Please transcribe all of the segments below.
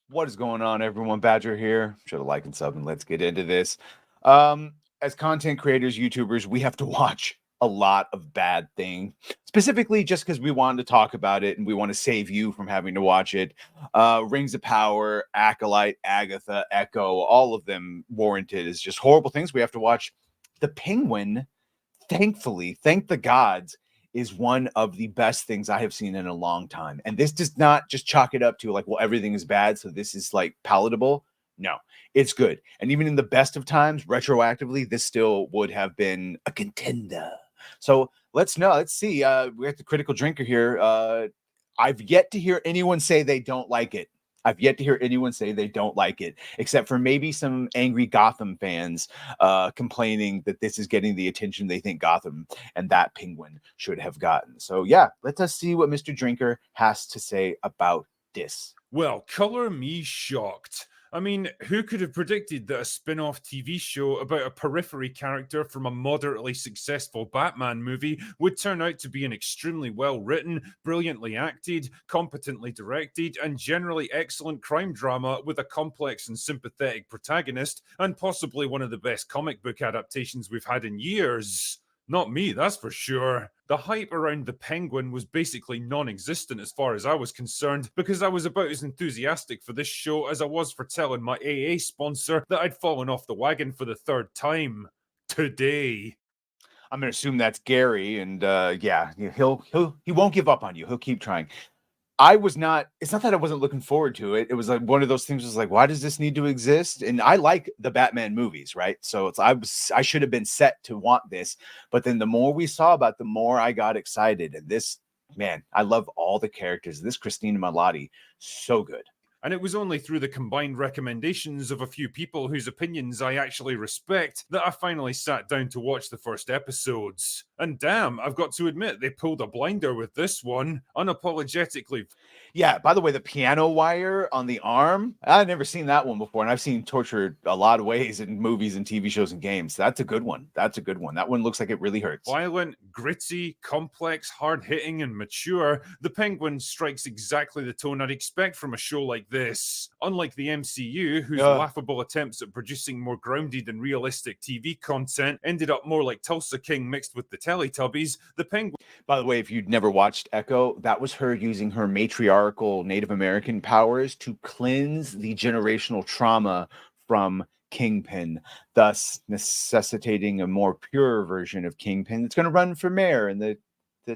What is going on, everyone? Badger here. Should have liked and sub, and let's get into this. Um, as content creators, YouTubers, we have to watch a lot of bad thing, specifically just because we wanted to talk about it and we want to save you from having to watch it. Rings of Power, Acolyte, Agatha, Echo, all of them warranted is just horrible things we have to watch. The Penguin, thankfully, thank the gods, is one of the best things I have seen in a long time. And this does not just chalk it up to like, well, everything is bad, so this is like palatable. No, it's good. And even in the best of times, retroactively, this still would have been a contender. So let's see. We have the critical drinker here. I've yet to hear anyone say they don't like it. I've yet to hear anyone say they don't like it, except for maybe some angry Gotham fans complaining that this is getting the attention they think Gotham and that Penguin should have gotten. So yeah, let us see what Mr. Drinker has to say about this. Well, color me shocked. I mean, who could have predicted that a spin off TV show about a periphery character from a moderately successful Batman movie would turn out to be an extremely well written, brilliantly acted, competently directed, and generally excellent crime drama with a complex and sympathetic protagonist, and possibly one of the best comic book adaptations we've had in years? Not me, that's for sure. The hype around the Penguin was basically non existent as far as I was concerned, because I was about as enthusiastic for this show as I was for telling my AA sponsor that I'd fallen off the wagon for the third time. Today. I'm gonna assume that's Gary, and yeah, he won't give up on you. He'll keep trying. I was not. It's not that I wasn't looking forward to it. It was like one of those things. Was like, why does this need to exist? And I like the Batman movies, right? So I should have been set to want this, but then the more we saw about, the more I got excited. And this, man, I love all the characters. This Christina Milioti, so good. And it was only through the combined recommendations of a few people whose opinions I actually respect that I finally sat down to watch the first episodes. And damn, I've got to admit, they pulled a blinder with this one, unapologetically. Yeah, by the way, the piano wire on the arm, I've never seen that one before. And I've seen torture a lot of ways in movies and TV shows and games. That's a good one. That's a good one. That one looks like it really hurts. Violent, gritty, complex, hard hitting, and mature, The Penguin strikes exactly the tone I'd expect from a show like this. Unlike the MCU, whose laughable attempts at producing more grounded and realistic TV content ended up more like Tulsa King mixed with the Teletubbies, The Penguin. By the way, if you'd never watched Echo, that was her using her matriarchal Native American powers to cleanse the generational trauma from Kingpin, thus necessitating a more pure version of Kingpin that's going to run for mayor in the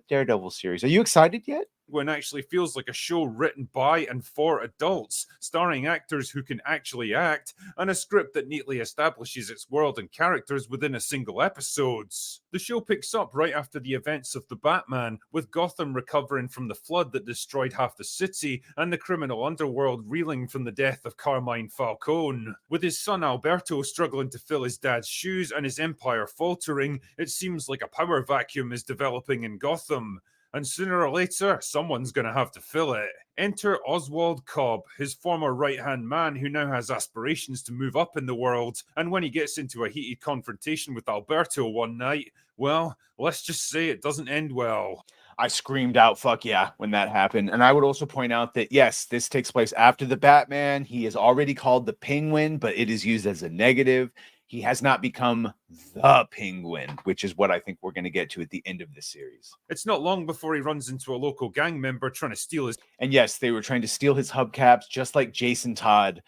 Daredevil series. Are you excited yet? When actually feels like a show written by and for adults, starring actors who can actually act, and a script that neatly establishes its world and characters within a single episode. The show picks up right after the events of The Batman, with Gotham recovering from the flood that destroyed half the city, and the criminal underworld reeling from the death of Carmine Falcone. With his son Alberto struggling to fill his dad's shoes and his empire faltering, it seems like a power vacuum is developing in Gotham. And sooner or later, someone's going to have to fill it. Enter Oswald Cobb, his former right hand man who now has aspirations to move up in the world. And when he gets into a heated confrontation with Alberto one night, well, let's just say it doesn't end well. I screamed out, fuck yeah, when that happened. And I would also point out that, yes, this takes place after the Batman. He is already called the Penguin, but it is used as a negative. He has not become the Penguin, which is what I think we're going to get to at the end of this series. It's not long before he runs into a local gang member trying to steal his. And yes, they were trying to steal his hubcaps, just like Jason Todd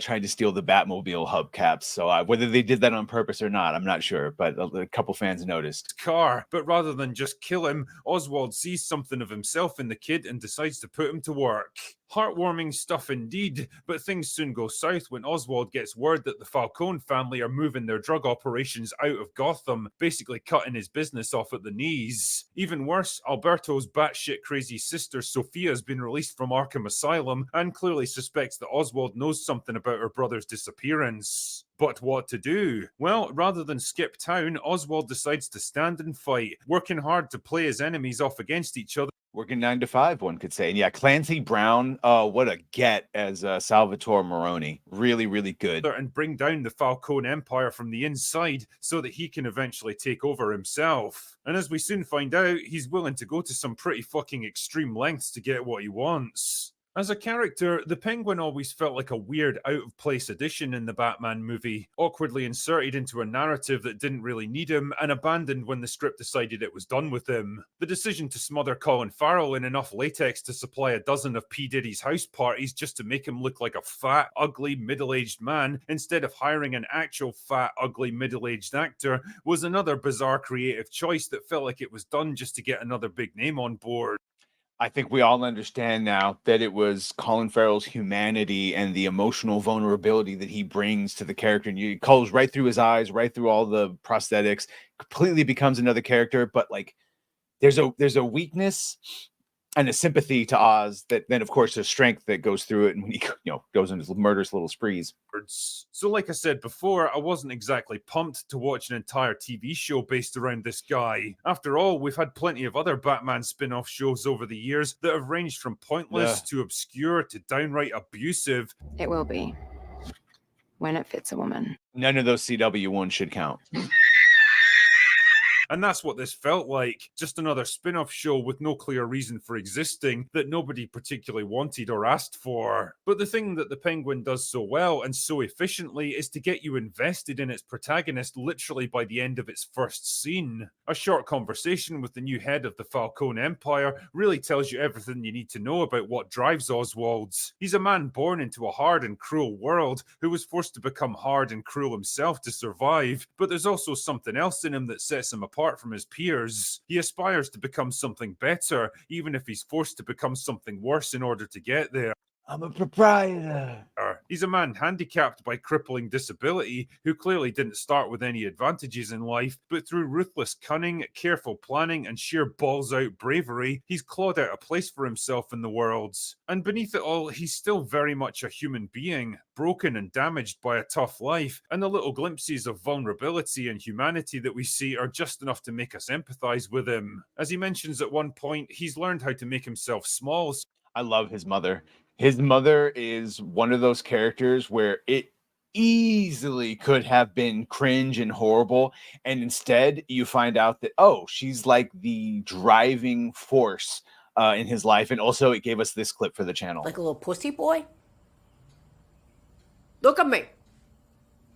trying to steal the Batmobile hubcaps. So whether they did that on purpose or not, I'm not sure, but a couple fans noticed. Car, but rather than just kill him, Oswald sees something of himself in the kid and decides to put him to work. Heartwarming stuff indeed, but things soon go south when Oswald gets word that the Falcone family are moving their drug operations out of Gotham, basically cutting his business off at the knees. Even worse, Alberto's batshit crazy sister Sophia has been released from Arkham Asylum and clearly suspects that Oswald knows something about her brother's disappearance. But what to do? Well, rather than skip town, Oswald decides to stand and fight, working hard to play his enemies off against each other. Working 9 to 5, one could say. And yeah, Clancy Brown, what a get as Salvatore Moroni. Really, really good. And bring down the Falcone Empire from the inside so that he can eventually take over himself. And as we soon find out, he's willing to go to some pretty fucking extreme lengths to get what he wants. As a character, the Penguin always felt like a weird, out of place addition in the Batman movie, awkwardly inserted into a narrative that didn't really need him and abandoned when the script decided it was done with him. The decision to smother Colin Farrell in enough latex to supply a dozen of P. Diddy's house parties just to make him look like a fat, ugly, middle aged man instead of hiring an actual fat, ugly, middle aged actor was another bizarre creative choice that felt like it was done just to get another big name on board. I think we all understand now that it was Colin Farrell's humanity and the emotional vulnerability that he brings to the character. And you calls right through his eyes, right through all the prosthetics, completely becomes another character. But like there's a weakness and a sympathy to Oz that then of course there's strength that goes through it and when he goes into murderous little sprees. So, like I said before, I wasn't exactly pumped to watch an entire TV show based around this guy. After all, we've had plenty of other Batman spin off shows over the years that have ranged from pointless to obscure to downright abusive. It will be. When it fits a woman. None of those CW ones should count. And that's what this felt like. Just another spin off show with no clear reason for existing that nobody particularly wanted or asked for. But the thing that the Penguin does so well and so efficiently is to get you invested in its protagonist literally by the end of its first scene. A short conversation with the new head of the Falcone Empire really tells you everything you need to know about what drives Oswald. He's a man born into a hard and cruel world who was forced to become hard and cruel himself to survive, but there's also something else in him that sets him apart from his peers. He aspires to become something better, even if he's forced to become something worse in order to get there. I'm a proprietor. He's a man handicapped by crippling disability who clearly didn't start with any advantages in life, but through ruthless cunning, careful planning, and sheer balls out bravery, he's clawed out a place for himself in the world. And beneath it all, he's still very much a human being, broken and damaged by a tough life, and the little glimpses of vulnerability and humanity that we see are just enough to make us empathize with him. As he mentions at one point, he's learned how to make himself small. I love his mother. His mother is one of those characters where it easily could have been cringe and horrible. And instead, you find out that, oh, she's like the driving force in his life. And also, it gave us this clip for the channel. Like a little pussy boy? Look at me.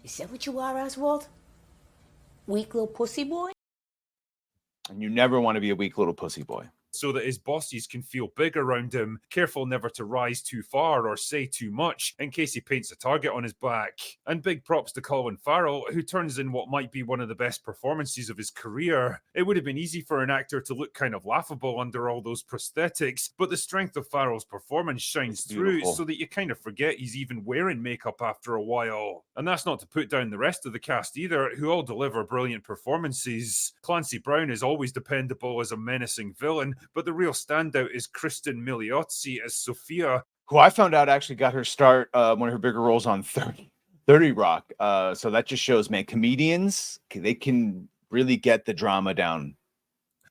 Is that what you are, Oswald? Weak little pussy boy? And you never want to be a weak little pussy boy. So that his bosses can feel big around him, careful never to rise too far or say too much in case he paints a target on his back. And big props to Colin Farrell, who turns in what might be one of the best performances of his career. It would have been easy for an actor to look kind of laughable under all those prosthetics, but the strength of Farrell's performance shines through so that you kind of forget he's even wearing makeup after a while. And that's not to put down the rest of the cast either, who all deliver brilliant performances. Clancy Brown is always dependable as a menacing villain, but the real standout is Kristen Milioti as Sophia, who I found out actually got her start, one of her bigger roles on 30 Rock. So that just shows, man, comedians, they can really get the drama down.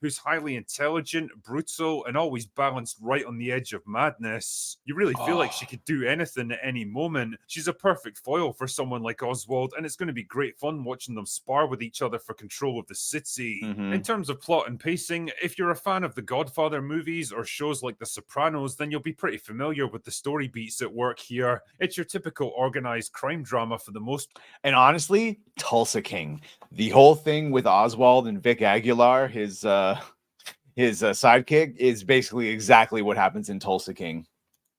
Who's highly intelligent, brutal, and always balanced right on the edge of madness. You really feel like she could do anything at any moment. She's a perfect foil for someone like Oswald, and it's going to be great fun watching them spar with each other for control of the city. In terms of plot and pacing, if you're a fan of the Godfather movies or shows like The Sopranos, then you'll be pretty familiar with the story beats at work here. It's your typical organized crime drama for the most. And honestly, Tulsa King. The whole thing with Oswald and Vic Aguilar, his sidekick, is basically exactly what happens in Tulsa King.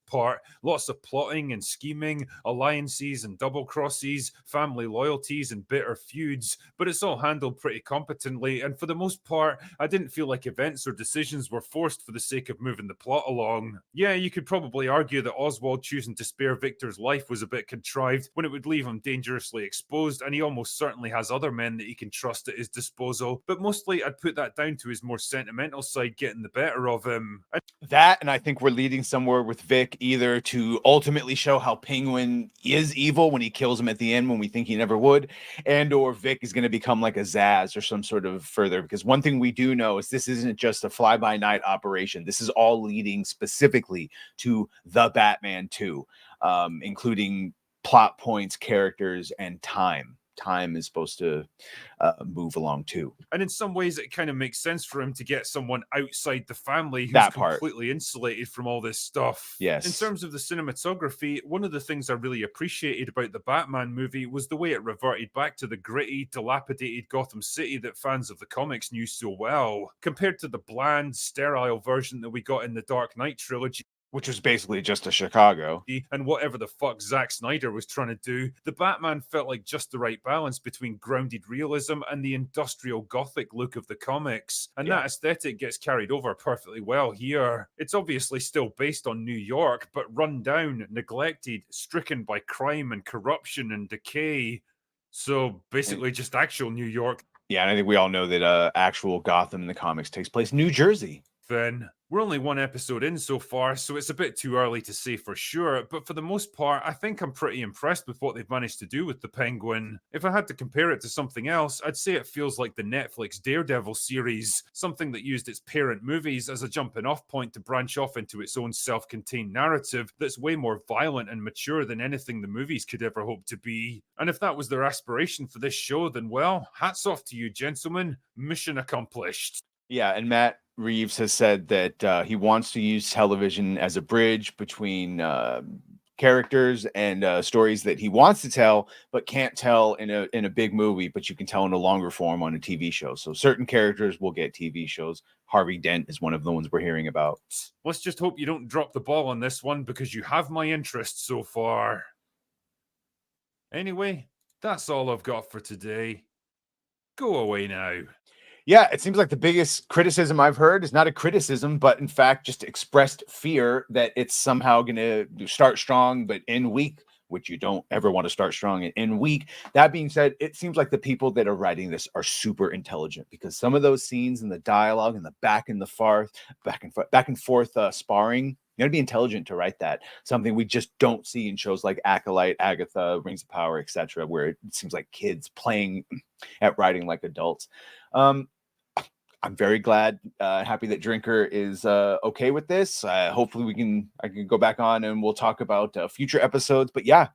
Part. Lots of plotting and scheming, alliances and double crosses, family loyalties and bitter feuds, but it's all handled pretty competently, and for the most part, I didn't feel like events or decisions were forced for the sake of moving the plot along. Yeah, you could probably argue that Oswald choosing to spare Victor's life was a bit contrived when it would leave him dangerously exposed, and he almost certainly has other men that he can trust at his disposal, but mostly I'd put that down to his more sentimental side getting the better of him. That, and I think we're leading somewhere with Vic, either to ultimately show how Penguin is evil when he kills him at the end when we think he never would, and or Vic is going to become like a Zaz or some sort of further, because one thing we do know is this isn't just a fly-by-night operation. This is all leading specifically to the Batman 2, including plot points, characters, and time. time is supposed to move along too. And in some ways, it kind of makes sense for him to get someone outside the family who's That part. completely insulated from all this stuff. Yes. In terms of the cinematography, one of the things I really appreciated about the Batman movie was the way it reverted back to the gritty, dilapidated Gotham City that fans of the comics knew so well, compared to the bland, sterile version that we got in the Dark Knight trilogy. Which was basically just a Chicago. And whatever the fuck Zack Snyder was trying to do, the Batman felt like just the right balance between grounded realism and the industrial gothic look of the comics. And that aesthetic gets carried over perfectly well here. It's obviously still based on New York, but run down, neglected, stricken by crime and corruption and decay. So basically just actual New York. Yeah, and I think we all know that actual Gotham in the comics takes place in New Jersey. Then we're only one episode in so far, so it's a bit too early to say for sure, but for the most part, I think I'm pretty impressed with what they've managed to do with the Penguin. If I had to compare it to something else, I'd say it feels like the Netflix Daredevil series, something that used its parent movies as a jumping off point to branch off into its own self-contained narrative that's way more violent and mature than anything the movies could ever hope to be. And if that was their aspiration for this show, then well, hats off to you, gentlemen. Mission accomplished. Yeah, and Matt Reeves has said that he wants to use television as a bridge between characters and stories that he wants to tell but can't tell in a big movie, but you can tell in a longer form on a TV show. So certain characters will get TV shows. Harvey Dent is one of the ones we're hearing about. Let's just hope you don't drop the ball on this one, because you have my interest so far. Anyway, that's all I've got for today. Go away now. Yeah, it seems like the biggest criticism I've heard is not a criticism, but in fact just expressed fear that it's somehow going to start strong but end weak, which you don't ever want to start strong and end weak. That being said, it seems like the people that are writing this are super intelligent, because some of those scenes and the dialogue and the back and forth sparring, you got to be intelligent to write that. Something we just don't see in shows like Acolyte, Agatha, Rings of Power, etc., where it seems like kids playing at writing like adults. I'm very glad, happy that Drinker is okay with this. Hopefully I can go back on and we'll talk about future episodes. But yeah,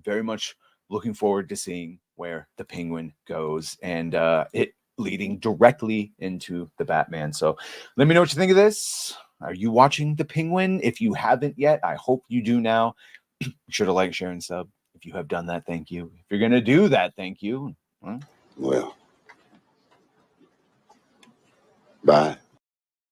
very much looking forward to seeing where the Penguin goes and it leading directly into the Batman. So let me know what you think of this. Are you watching the Penguin? If you haven't yet, I hope you do now. Be sure to like, share, and sub. If you have done that, thank you. If you're going to do that, thank you. Well, bye.